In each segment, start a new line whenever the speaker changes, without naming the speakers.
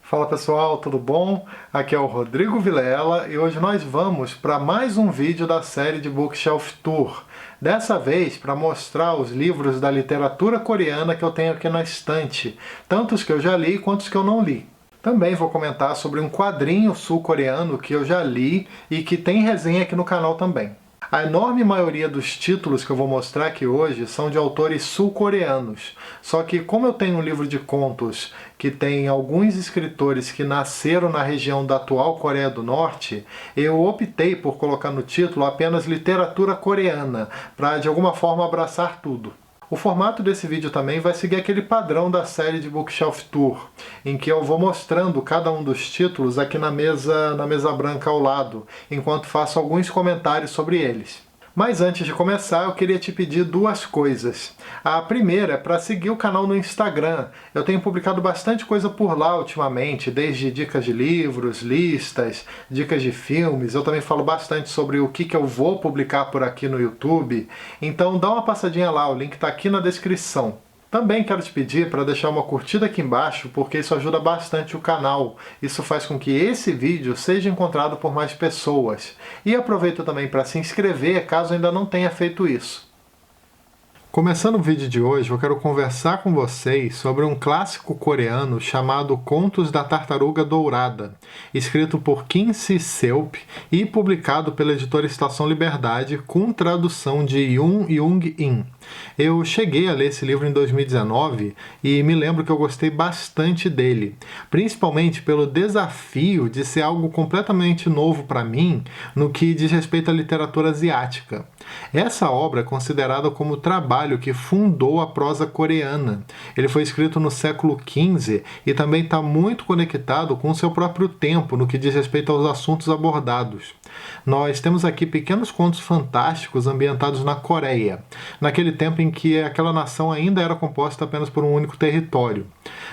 Fala pessoal, tudo bom? Aqui é o Rodrigo Vilela e hoje nós vamos para mais um vídeo da série de Bookshelf Tour. Dessa vez para mostrar os livros da literatura coreana que eu tenho aqui na estante, tanto os que eu já li quanto os que eu não li. Também vou comentar sobre um quadrinho sul-coreano que eu já li e que tem resenha aqui no canal também. A enorme maioria dos títulos que eu vou mostrar aqui hoje são de autores sul-coreanos. Só que como eu tenho um livro de contos que tem alguns escritores que nasceram na região da atual Coreia do Norte, eu optei por colocar no título apenas literatura coreana, para de alguma forma abraçar tudo. O formato desse vídeo também vai seguir aquele padrão da série de Bookshelf Tour, em que eu vou mostrando cada um dos títulos aqui na mesa branca ao lado, enquanto faço alguns comentários sobre eles. Mas antes de começar, eu queria te pedir duas coisas. A primeira é para seguir o canal no Instagram. Eu tenho publicado bastante coisa por lá ultimamente, desde dicas de livros, listas, dicas de filmes. Eu também falo bastante sobre o que eu vou publicar por aqui no YouTube. Então dá uma passadinha lá, o link está aqui na descrição. Também quero te pedir para deixar uma curtida aqui embaixo, porque isso ajuda bastante o canal. Isso faz com que esse vídeo seja encontrado por mais pessoas. E aproveita também para se inscrever, caso ainda não tenha feito isso. Começando o vídeo de hoje, eu quero conversar com vocês sobre um clássico coreano chamado Contos da Tartaruga Dourada, escrito por Kim Si-seop e publicado pela editora Estação Liberdade com tradução de Yoon Young-in. Eu cheguei a ler esse livro em 2019 e me lembro que eu gostei bastante dele, principalmente pelo desafio de ser algo completamente novo para mim no que diz respeito à literatura asiática. Essa obra é considerada como o trabalho que fundou a prosa coreana. Ele foi escrito no século XV e também está muito conectado com o seu próprio tempo no que diz respeito aos assuntos abordados. Nós temos aqui pequenos contos fantásticos ambientados na Coreia, naquele tempo em que aquela nação ainda era composta apenas por um único território.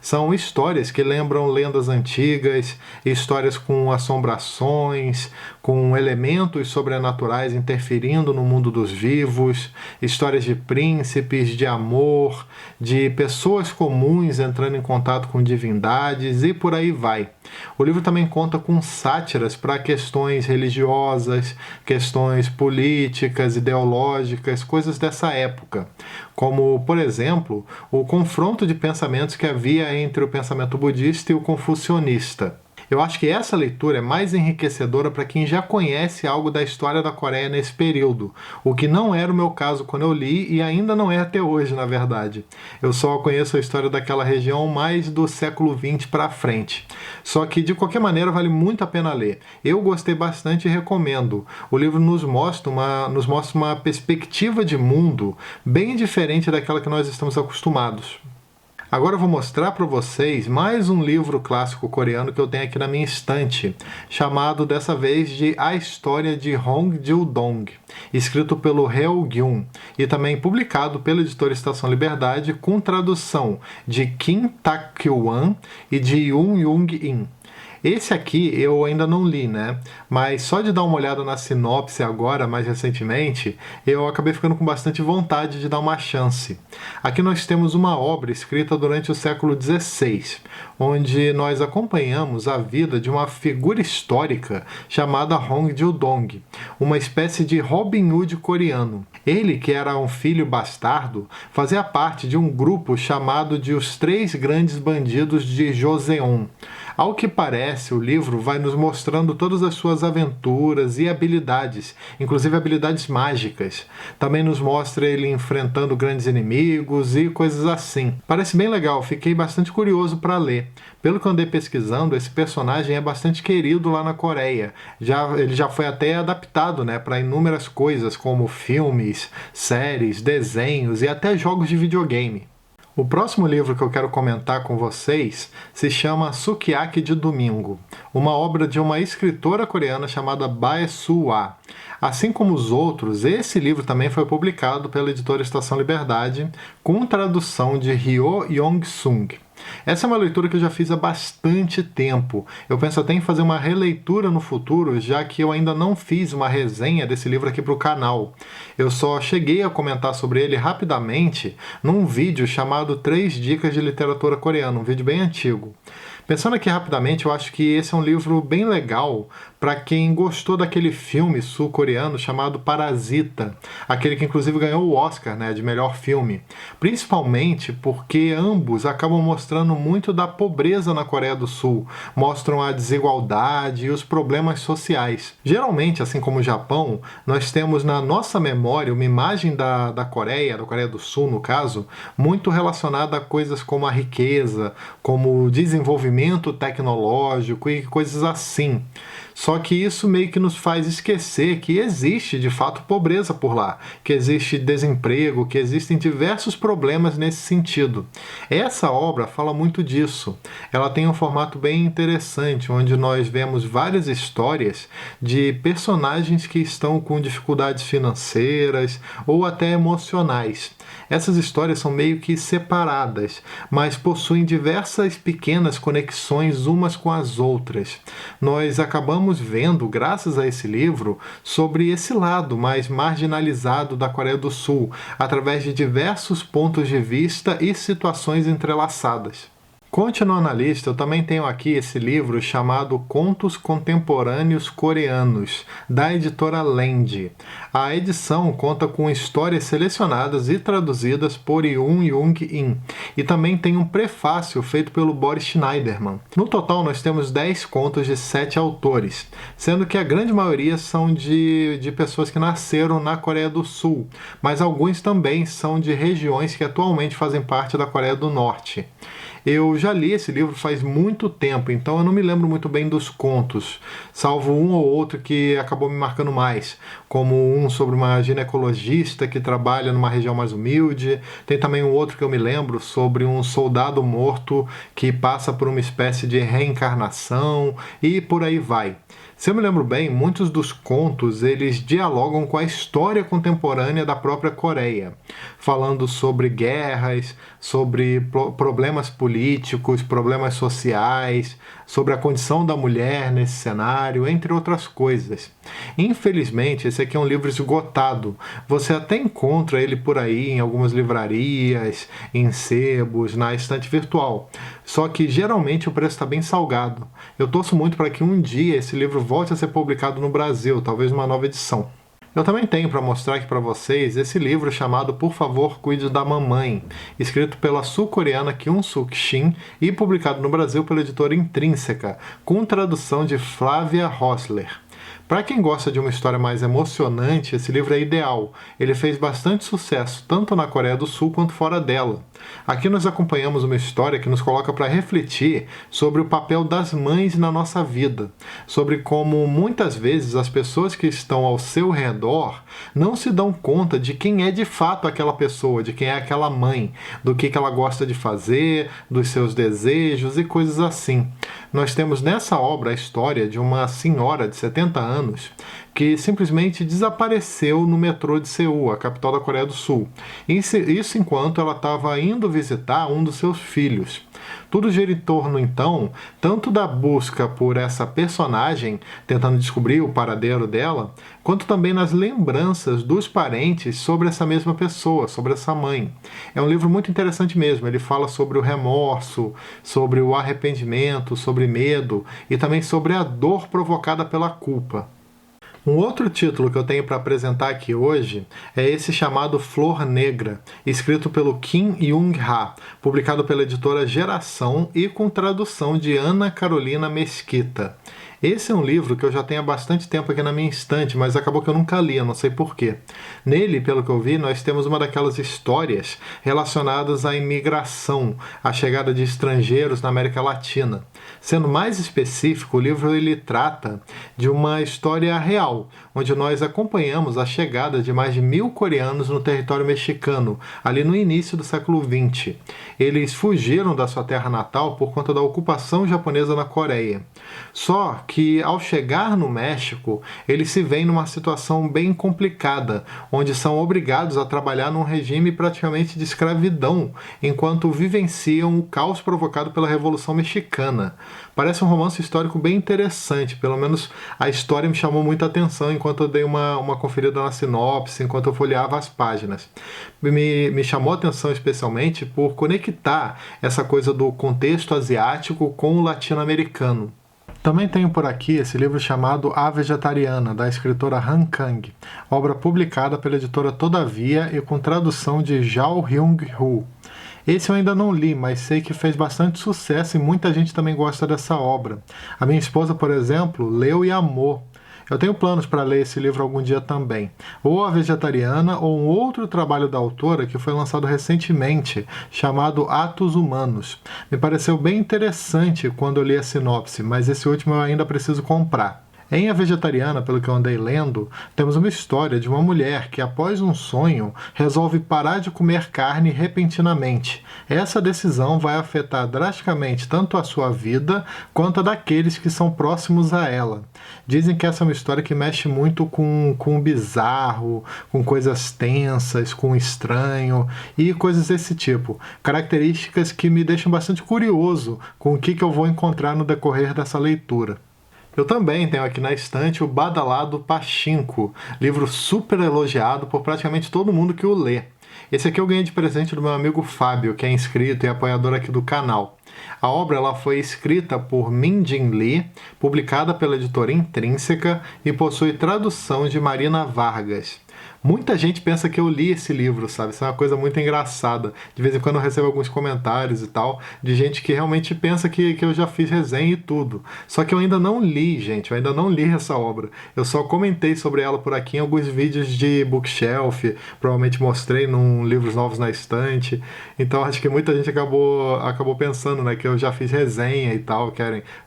São histórias que lembram lendas antigas, histórias com assombrações, com elementos sobrenaturais interferindo no mundo dos vivos, histórias de príncipes, de amor, de pessoas comuns entrando em contato com divindades e por aí vai. O livro também conta com sátiras para questões religiosas, questões políticas, ideológicas, coisas dessa época, como, por exemplo, o confronto de pensamentos que havia entre o pensamento budista e o confucionista. Eu acho que essa leitura é mais enriquecedora para quem já conhece algo da história da Coreia nesse período, o que não era o meu caso quando eu li e ainda não é até hoje, na verdade. Eu só conheço a história daquela região mais do século XX para frente. Só que, de qualquer maneira, vale muito a pena ler. Eu gostei bastante e recomendo. O livro nos mostra uma perspectiva de mundo bem diferente daquela que nós estamos acostumados. Agora eu vou mostrar para vocês mais um livro clássico coreano que eu tenho aqui na minha estante, chamado dessa vez de A História de Hong Jil-dong, escrito pelo Heo Gyun e também publicado pela editora Estação Liberdade com tradução de Kim Tak-kwan e de Yoon Young-in. Esse aqui eu ainda não li, né? Mas só de dar uma olhada na sinopse agora, mais recentemente, eu acabei ficando com bastante vontade de dar uma chance. Aqui nós temos uma obra escrita durante o século XVI, onde nós acompanhamos a vida de uma figura histórica chamada Hong Jil-dong, uma espécie de Robin Hood coreano. Ele, que era um filho bastardo, fazia parte de um grupo chamado de Os Três Grandes Bandidos de Joseon. Ao que parece, o livro vai nos mostrando todas as suas aventuras e habilidades, inclusive habilidades mágicas. Também nos mostra ele enfrentando grandes inimigos e coisas assim. Parece bem legal, fiquei bastante curioso para ler. Pelo que eu andei pesquisando, esse personagem é bastante querido lá na Coreia. Ele já foi até adaptado, né, para inúmeras coisas, como filmes, séries, desenhos e até jogos de videogame. O próximo livro que eu quero comentar com vocês se chama Sukiyaki de Domingo, uma obra de uma escritora coreana chamada Bae Soo-ah. Assim como os outros, esse livro também foi publicado pela editora Estação Liberdade com tradução de Ryo Yong-sung. Essa é uma leitura que eu já fiz há bastante tempo. Eu penso até em fazer uma releitura no futuro, já que eu ainda não fiz uma resenha desse livro aqui para o canal. Eu só cheguei a comentar sobre ele rapidamente num vídeo chamado 3 Dicas de Literatura Coreana, um vídeo bem antigo. Pensando aqui rapidamente, eu acho que esse é um livro bem legal para quem gostou daquele filme sul-coreano chamado Parasita, aquele que inclusive ganhou o Oscar, né, de melhor filme. Principalmente porque ambos acabam mostrando muito da pobreza na Coreia do Sul, mostram a desigualdade e os problemas sociais. Geralmente, assim como o Japão, nós temos na nossa memória uma imagem da Coreia do Sul no caso, muito relacionada a coisas como a riqueza, como o desenvolvimento tecnológico e coisas assim. Só que isso meio que nos faz esquecer que existe de fato pobreza por lá, que existe desemprego, que existem diversos problemas nesse sentido. Essa obra fala muito disso. Ela tem um formato bem interessante, onde nós vemos várias histórias de personagens que estão com dificuldades financeiras ou até emocionais. Essas histórias são meio que separadas, mas possuem diversas pequenas conexões umas com as outras. Nós acabamos vendo, graças a esse livro, sobre esse lado mais marginalizado da Coreia do Sul, através de diversos pontos de vista e situações entrelaçadas. Continuando na lista, eu também tenho aqui esse livro chamado Contos Contemporâneos Coreanos, da editora Land. A edição conta com histórias selecionadas e traduzidas por Yoon Young-in, e também tem um prefácio feito pelo Boris Schneiderman. No total, nós temos 10 contos de 7 autores, sendo que a grande maioria são de pessoas que nasceram na Coreia do Sul, mas alguns também são de regiões que atualmente fazem parte da Coreia do Norte. Eu já li esse livro faz muito tempo, então eu não me lembro muito bem dos contos, salvo um ou outro que acabou me marcando mais, como um sobre uma ginecologista que trabalha numa região mais humilde. Tem também um outro que eu me lembro sobre um soldado morto que passa por uma espécie de reencarnação e por aí vai. Se eu me lembro bem, muitos dos contos eles dialogam com a história contemporânea da própria Coreia, falando sobre guerras, sobre problemas políticos, problemas sociais, sobre a condição da mulher nesse cenário, entre outras coisas. Infelizmente, esse aqui é um livro esgotado. Você até encontra ele por aí em algumas livrarias, em sebos, na estante virtual. Só que geralmente o preço está bem salgado. Eu torço muito para que um dia esse livro volte a ser publicado no Brasil, talvez numa nova edição. Eu também tenho para mostrar aqui para vocês esse livro chamado Por Favor, Cuide da Mamãe, escrito pela sul-coreana Kyung Suk Shin e publicado no Brasil pela editora Intrínseca, com tradução de Flávia Rossler. Para quem gosta de uma história mais emocionante, esse livro é ideal. Ele fez bastante sucesso, tanto na Coreia do Sul quanto fora dela. Aqui nós acompanhamos uma história que nos coloca para refletir sobre o papel das mães na nossa vida, sobre como muitas vezes as pessoas que estão ao seu redor não se dão conta de quem é de fato aquela pessoa, de quem é aquela mãe, do que ela gosta de fazer, dos seus desejos e coisas assim. Nós temos nessa obra a história de uma senhora de 70 anos que simplesmente desapareceu no metrô de Seul, a capital da Coreia do Sul. Isso enquanto ela estava indo visitar um dos seus filhos. Tudo gira em torno, então, tanto da busca por essa personagem, tentando descobrir o paradeiro dela, quanto também nas lembranças dos parentes sobre essa mesma pessoa, sobre essa mãe. É um livro muito interessante mesmo. Ele fala sobre o remorso, sobre o arrependimento, sobre medo e também sobre a dor provocada pela culpa. Um outro título que eu tenho para apresentar aqui hoje é esse chamado Flor Negra, escrito pelo Kim Young-ha, publicado pela editora Geração e com tradução de Ana Carolina Mesquita. Esse é um livro que eu já tenho há bastante tempo aqui na minha estante, mas acabou que eu nunca li, eu não sei porquê. Nele, pelo que eu vi, nós temos uma daquelas histórias relacionadas à imigração, à chegada de estrangeiros na América Latina. Sendo mais específico, o livro ele trata de uma história real, onde nós acompanhamos a chegada de mais de 1.000 coreanos no território mexicano, ali no início do século XX. Eles fugiram da sua terra natal por conta da ocupação japonesa na Coreia. Só que ao chegar no México, eles se veem numa situação bem complicada, onde são obrigados a trabalhar num regime praticamente de escravidão, enquanto vivenciam o caos provocado pela Revolução Mexicana. Parece um romance histórico bem interessante, pelo menos a história me chamou muita atenção enquanto eu dei uma conferida na sinopse, enquanto eu folheava as páginas. Me chamou a atenção especialmente por conectar essa coisa do contexto asiático com o latino-americano. Também tenho por aqui esse livro chamado A Vegetariana, da escritora Han Kang, obra publicada pela editora Todavia e com tradução de Zhao Hyung-Hu. Esse eu ainda não li, mas sei que fez bastante sucesso e muita gente também gosta dessa obra. A minha esposa, por exemplo, leu e amou. Eu tenho planos para ler esse livro algum dia também. Ou A Vegetariana, ou um outro trabalho da autora que foi lançado recentemente, chamado Atos Humanos. Me pareceu bem interessante quando eu li a sinopse, mas esse último eu ainda preciso comprar. Em A Vegetariana, pelo que eu andei lendo, temos uma história de uma mulher que, após um sonho, resolve parar de comer carne repentinamente. Essa decisão vai afetar drasticamente tanto a sua vida quanto a daqueles que são próximos a ela. Dizem que essa é uma história que mexe muito com o bizarro, com coisas tensas, com o estranho e coisas desse tipo. Características que me deixam bastante curioso com o que eu vou encontrar no decorrer dessa leitura. Eu também tenho aqui na estante o badalado Pachinko, livro super elogiado por praticamente todo mundo que o lê. Esse aqui eu ganhei de presente do meu amigo Fábio, que é inscrito e apoiador aqui do canal. A obra ela foi escrita por Min Jin Lee, publicada pela editora Intrínseca e possui tradução de Marina Vargas. Muita gente pensa que eu li esse livro, sabe? Isso é uma coisa muito engraçada. De vez em quando eu recebo alguns comentários e tal, de gente que realmente pensa que eu já fiz resenha e tudo. Só que eu ainda não li, gente. Eu ainda não li essa obra. Eu só comentei sobre ela por aqui em alguns vídeos de bookshelf. Provavelmente mostrei num Livros Novos na Estante. Então acho que muita gente acabou pensando, né, que eu já fiz resenha e tal.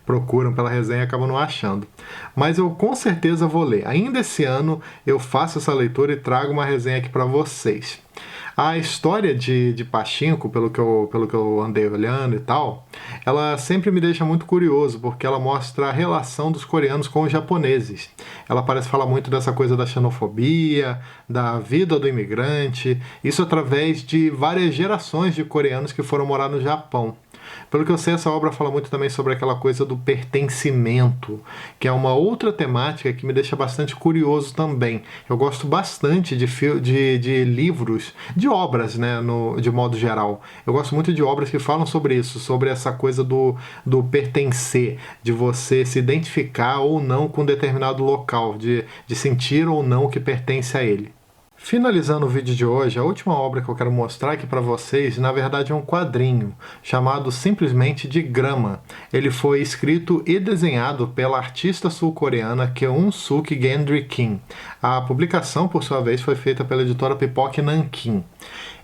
Procuram pela resenha e acabam não achando. Mas eu com certeza vou ler. Ainda esse ano eu faço essa leitura e trago uma resenha aqui para vocês. A história de Pachinko, pelo que eu andei olhando e tal, ela sempre me deixa muito curioso, porque ela mostra a relação dos coreanos com os japoneses. Ela parece falar muito dessa coisa da xenofobia, da vida do imigrante, isso através de várias gerações de coreanos que foram morar no Japão. Pelo que eu sei, essa obra fala muito também sobre aquela coisa do pertencimento, que é uma outra temática que me deixa bastante curioso também. Eu gosto bastante de livros, de obras, né, de modo geral. Eu gosto muito de obras que falam sobre isso, sobre essa coisa do pertencer, de você se identificar ou não com determinado local, de sentir ou não que pertence a ele. Finalizando o vídeo de hoje, a última obra que eu quero mostrar aqui para vocês, na verdade é um quadrinho, chamado simplesmente de Grama. Ele foi escrito e desenhado pela artista sul-coreana Keun-Suk Gendry Kim. A publicação, por sua vez, foi feita pela editora Pipoque Nankin.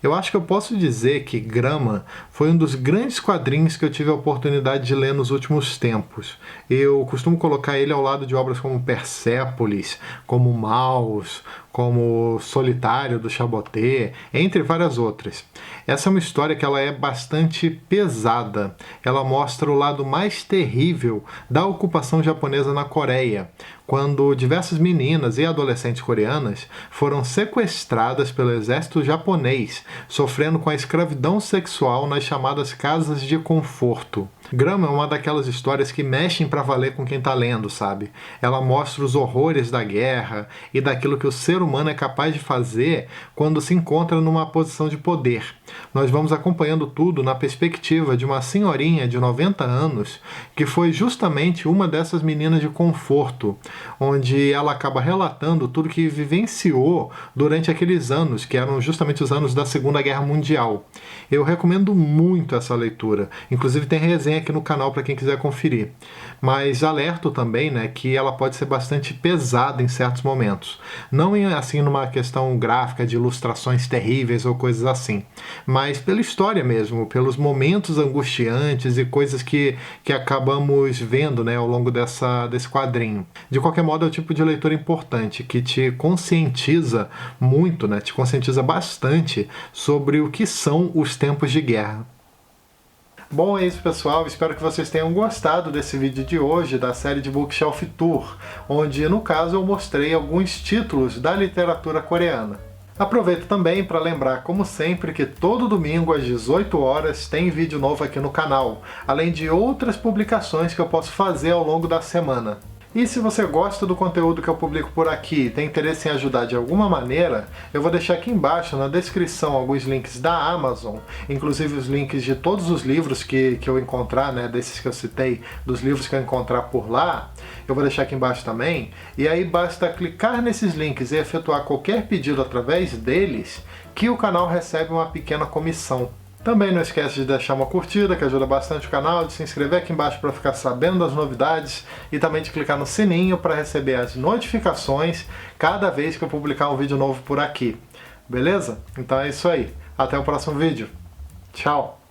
Eu acho que eu posso dizer que Grama foi um dos grandes quadrinhos que eu tive a oportunidade de ler nos últimos tempos. Eu costumo colocar ele ao lado de obras como Persépolis, como Maus, como Solitário, do Chaboté, entre várias outras. Essa é uma história que ela é bastante pesada. Ela mostra o lado mais terrível da ocupação japonesa na Coreia, quando diversas meninas e adolescentes coreanas foram sequestradas pelo exército japonês, sofrendo com a escravidão sexual nas chamadas casas de conforto. Grama é uma daquelas histórias que mexem pra valer com quem tá lendo, sabe? Ela mostra os horrores da guerra e daquilo que o ser humano é capaz de fazer quando se encontra numa posição de poder. Nós vamos acompanhando tudo na perspectiva de uma senhorinha de 90 anos que foi justamente uma dessas meninas de conforto, onde ela acaba relatando tudo que vivenciou durante aqueles anos, que eram justamente os anos da Segunda Guerra Mundial. Eu recomendo muito essa leitura, inclusive tem resenha aqui no canal para quem quiser conferir. Mas alerto também, né, que ela pode ser bastante pesada em certos momentos. Não assim numa questão gráfica de ilustrações terríveis ou coisas assim, mas pela história mesmo, pelos momentos angustiantes e coisas que acabamos vendo, né, ao longo desse quadrinho. De qualquer modo, é o tipo de leitura importante, que te conscientiza muito, né, te conscientiza bastante sobre o que são os tempos de guerra. Bom, é isso, pessoal. Espero que vocês tenham gostado desse vídeo de hoje da série de Bookshelf Tour, onde, no caso, eu mostrei alguns títulos da literatura coreana. Aproveito também para lembrar, como sempre, que todo domingo às 18 horas tem vídeo novo aqui no canal, além de outras publicações que eu posso fazer ao longo da semana. E se você gosta do conteúdo que eu publico por aqui e tem interesse em ajudar de alguma maneira, eu vou deixar aqui embaixo na descrição alguns links da Amazon, inclusive os links de todos os livros que eu encontrar, né, desses que eu citei, dos livros que eu encontrar por lá, eu vou deixar aqui embaixo também, e aí basta clicar nesses links e efetuar qualquer pedido através deles, que o canal recebe uma pequena comissão. Também não esquece de deixar uma curtida, que ajuda bastante o canal, de se inscrever aqui embaixo para ficar sabendo das novidades e também de clicar no sininho para receber as notificações cada vez que eu publicar um vídeo novo por aqui. Beleza? Então é isso aí. Até o próximo vídeo. Tchau!